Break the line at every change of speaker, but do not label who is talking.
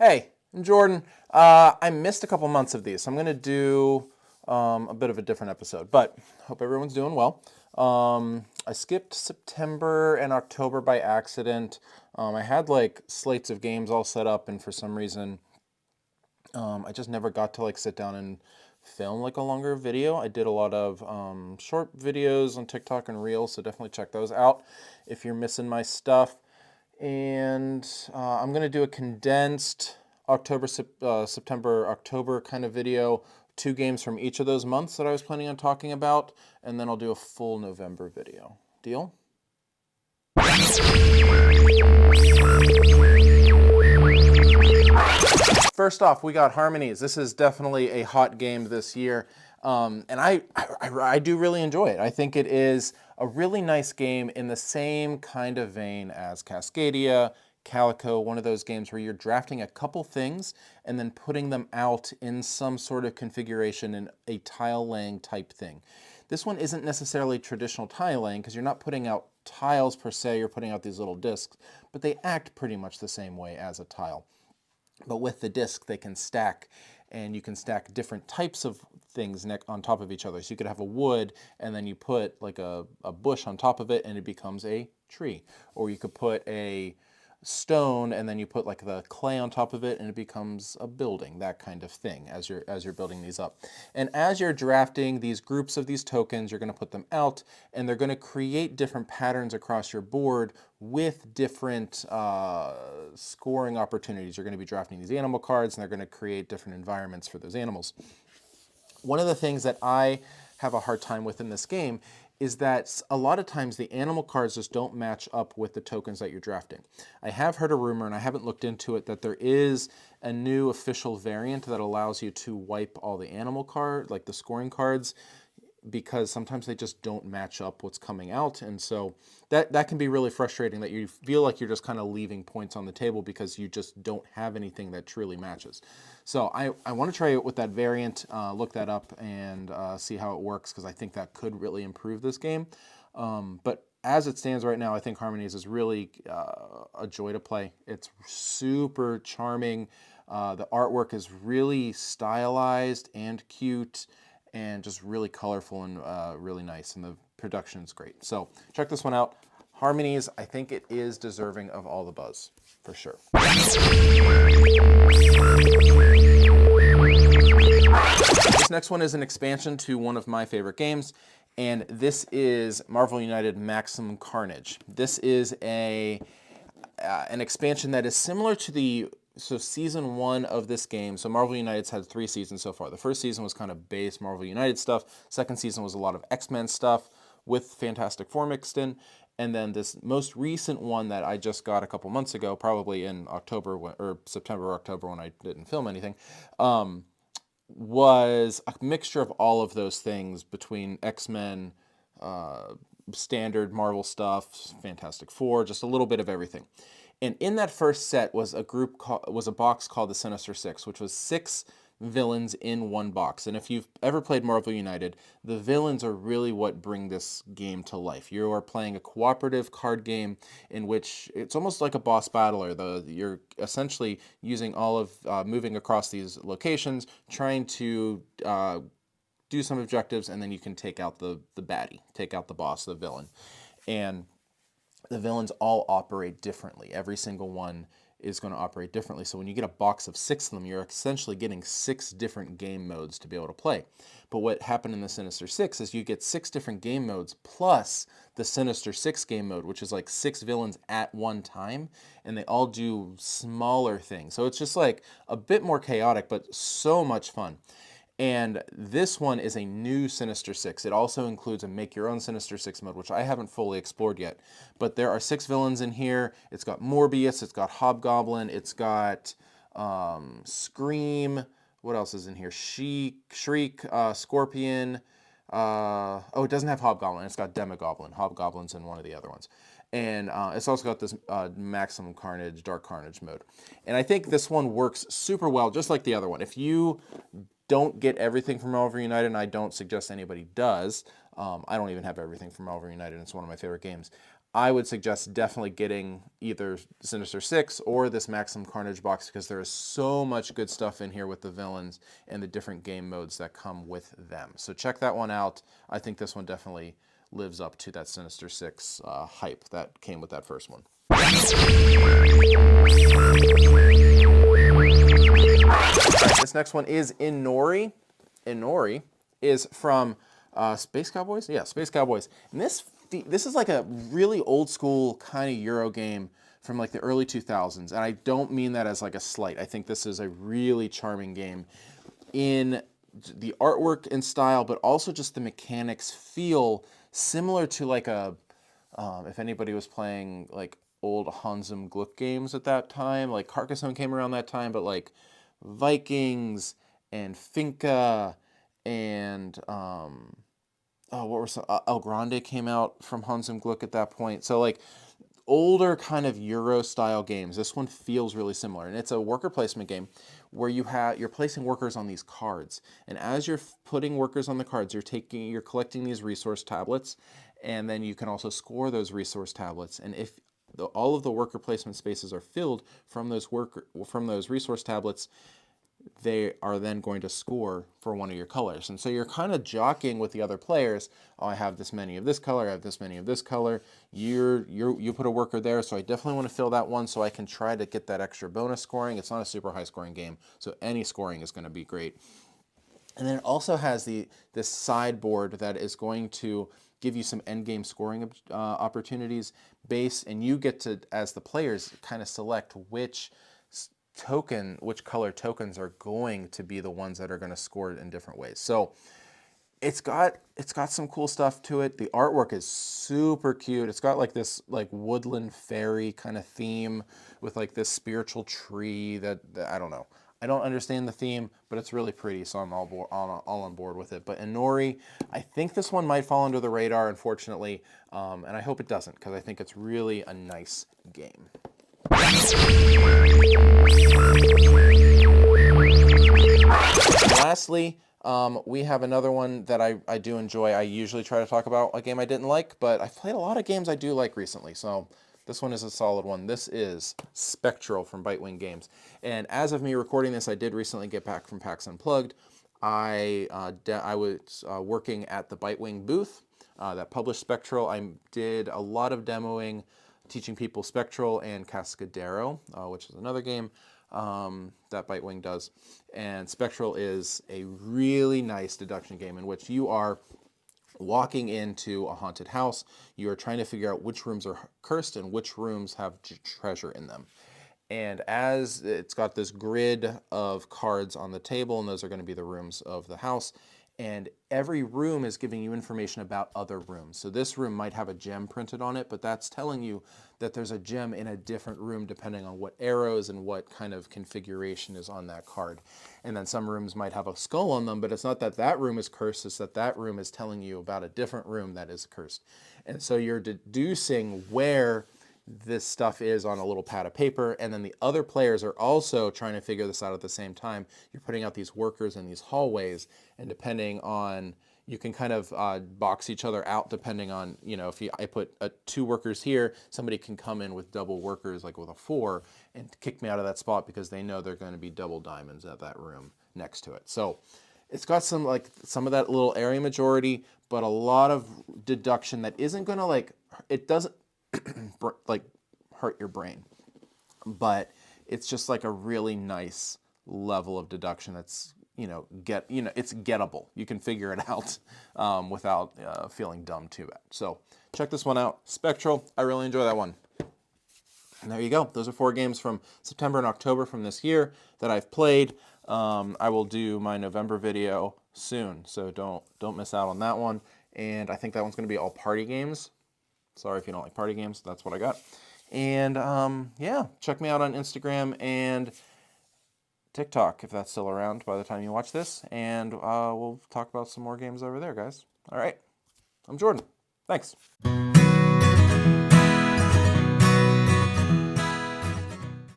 Hey, I'm Jordan. I missed a couple months of these, so I'm going to do a bit of a different episode, but hope everyone's doing well. I skipped September and October by accident. I had like slates of games all set up, and for some reason, I just never got to like sit down and film like a longer video. I did a lot of short videos on TikTok and Reels, so definitely check those out if you're missing my stuff. And I'm going to do a condensed September, October kind of video, 2 games from each of those months that I was planning on talking about, and then I'll do a full November video. Deal? First off, we got Harmonies. This is definitely a hot game this year, and I do really enjoy it. I think it is a really nice game in the same kind of vein as Cascadia, Calico, one of those games where you're drafting a couple things and then putting them out in some sort of configuration in a tile laying type thing. This one isn't necessarily traditional tile laying because you're not putting out tiles per se, you're putting out these little discs, but they act pretty much the same way as a tile. But with the disc, they can stack, and you can stack different types of things on top of each other. So you could have a wood, and then you put like a bush on top of it, and it becomes a tree. Or you could put a stone, and then you put like the clay on top of it, and it becomes a building, that kind of thing, as you're building these up. And as you're drafting these groups of these tokens, you're going to put them out, and they're going to create different patterns across your board with different scoring opportunities. You're going to be drafting these animal cards, and they're going to create different environments for those animals. One of the things that I have a hard time with in this game is that a lot of times the animal cards just don't match up with the tokens that you're drafting. I have heard a rumor, and I haven't looked into it, that there is a new official variant that allows you to wipe all the animal card, like the scoring cards, because sometimes they just don't match up what's coming out. And so that can be really frustrating, that you feel like you're just kind of leaving points on the table because you just don't have anything that truly matches. So I want to try it with that variant, look that up, and see how it works, because I think that could really improve this game. But as it stands right now, I think Harmonies is really a joy to play. It's super charming. The artwork is really stylized and cute, and just really colorful and really nice, and the production's great. So check this one out. Harmonies, I think it is deserving of all the buzz, for sure. This next one is an expansion to one of my favorite games, and this is Marvel United Maximum Carnage. This is an expansion that is similar to season 1 of this game. So Marvel United's had 3 seasons so far. The first season was kind of base Marvel United stuff. Second season was a lot of X-Men stuff with Fantastic Four mixed in. And then this most recent one that I just got a couple months ago, probably in October or September or October, when I didn't film anything, was a mixture of all of those things between X-Men, standard Marvel stuff, Fantastic Four, just a little bit of everything. And in that first set was a box called the Sinister Six, which was 6 villains in one box. And if you've ever played Marvel United, the villains are really what bring this game to life. You are playing a cooperative card game in which it's almost like a boss battler. You're essentially using all of moving across these locations, trying to do some objectives, and then you can take out the baddie, take out the boss, the villain. And the villains all operate differently. Every single one is going to operate differently. So when you get a box of 6 of them, you're essentially getting 6 different game modes to be able to play. But what happened in the Sinister Six is you get 6 different game modes plus the Sinister Six game mode, which is like 6 villains at one time, and they all do smaller things. So it's just like a bit more chaotic, but so much fun. And this one is a new Sinister Six. It also includes a make your own Sinister Six mode, which I haven't fully explored yet. But there are 6 villains in here. It's got Morbius, it's got Hobgoblin, it's got Scream. What else is in here? Shriek, Scorpion. It doesn't have Hobgoblin. It's got Demogoblin. Hobgoblin's in one of the other ones. And it's also got this Maximum Carnage, Dark Carnage mode. And I think this one works super well, just like the other one. If you don't get everything from Marvel United, and I don't suggest anybody does. I don't even have everything from Marvel United. It's one of my favorite games. I would suggest definitely getting either Sinister Six or this Maximum Carnage box, because there is so much good stuff in here with the villains and the different game modes that come with them. So check that one out. I think this one definitely lives up to that Sinister Six hype that came with that first one. This next one is Inori. Inori is from Space Cowboys? Yeah, Space Cowboys. And this is like a really old school kind of Euro game from like the early 2000s. And I don't mean that as like a slight. I think this is a really charming game in the artwork and style, but also just the mechanics feel similar to like a, if anybody was playing like old Hans im Glück games at that time, like Carcassonne came around that time, but like Vikings and Finca and what were some, El Grande came out from Hans im Glück at that point. So like older kind of Euro style games. This one feels really similar, and it's a worker placement game where you're placing workers on these cards, and as you're putting workers on the cards, you're collecting these resource tablets, and then you can also score those resource tablets. And if all of the worker placement spaces are filled from those resource tablets, they are then going to score for one of your colors. And so you're kind of jockeying with the other players. Oh, I have this many of this color, I have this many of this color. You put a worker there, so I definitely want to fill that one so I can try to get that extra bonus scoring. It's not a super high scoring game, so any scoring is going to be great. And then it also has this sideboard that is going to give you some end game scoring opportunities and you get to, as the players, kind of select which color tokens are going to be the ones that are going to score in different ways. So it's got some cool stuff to it. The artwork is super cute. It's got like this like woodland fairy kind of theme with like this spiritual tree that I don't know. I don't understand the theme, but it's really pretty, so I'm all on board with it. But Inori, I think this one might fall under the radar, unfortunately, and I hope it doesn't, because I think it's really a nice game. Lastly, we have another one that I do enjoy. I usually try to talk about a game I didn't like, but I've played a lot of games I do like recently, so this one is a solid one. This is Spectral from Bitewing Games. And as of me recording this, I did recently get back from PAX Unplugged. I was working at the Bitewing booth that published Spectral. I did a lot of demoing, teaching people Spectral and Cascadero, which is another game that Bitewing does. And Spectral is a really nice deduction game in which you are walking into a haunted house. You are trying to figure out which rooms are cursed and which rooms have treasure in them. And as it's got this grid of cards on the table, and those are going to be the rooms of the house, and every room is giving you information about other rooms. So this room might have a gem printed on it, but that's telling you that there's a gem in a different room depending on what arrows and what kind of configuration is on that card. And then some rooms might have a skull on them, but it's not that that room is cursed, it's that that room is telling you about a different room that is cursed. And so you're deducing where this stuff is on a little pad of paper, and then the other players are also trying to figure this out at the same time. You're putting out these workers in these hallways, and depending on, you can kind of box each other out depending on, if I put 2 workers here, somebody can come in with double workers, like with a 4, and kick me out of that spot because they know they're going to be double diamonds at that room next to it. So it's got some of that little area majority, but a lot of deduction that isn't going to it doesn't hurt your brain, but it's just like a really nice level of deduction that's it's gettable. You can figure it out without feeling dumb too bad. So check this one out, Spectral. I really enjoy that one. And there you go. Those are 4 games from September and October from this year that I've played. I will do my November video soon, so don't miss out on that one. And I think that one's going to be all party games. Sorry if you don't like party games. That's what I got. And yeah, check me out on Instagram and TikTok if that's still around by the time you watch this. And we'll talk about some more games over there, guys. All right. I'm Jordan. Thanks.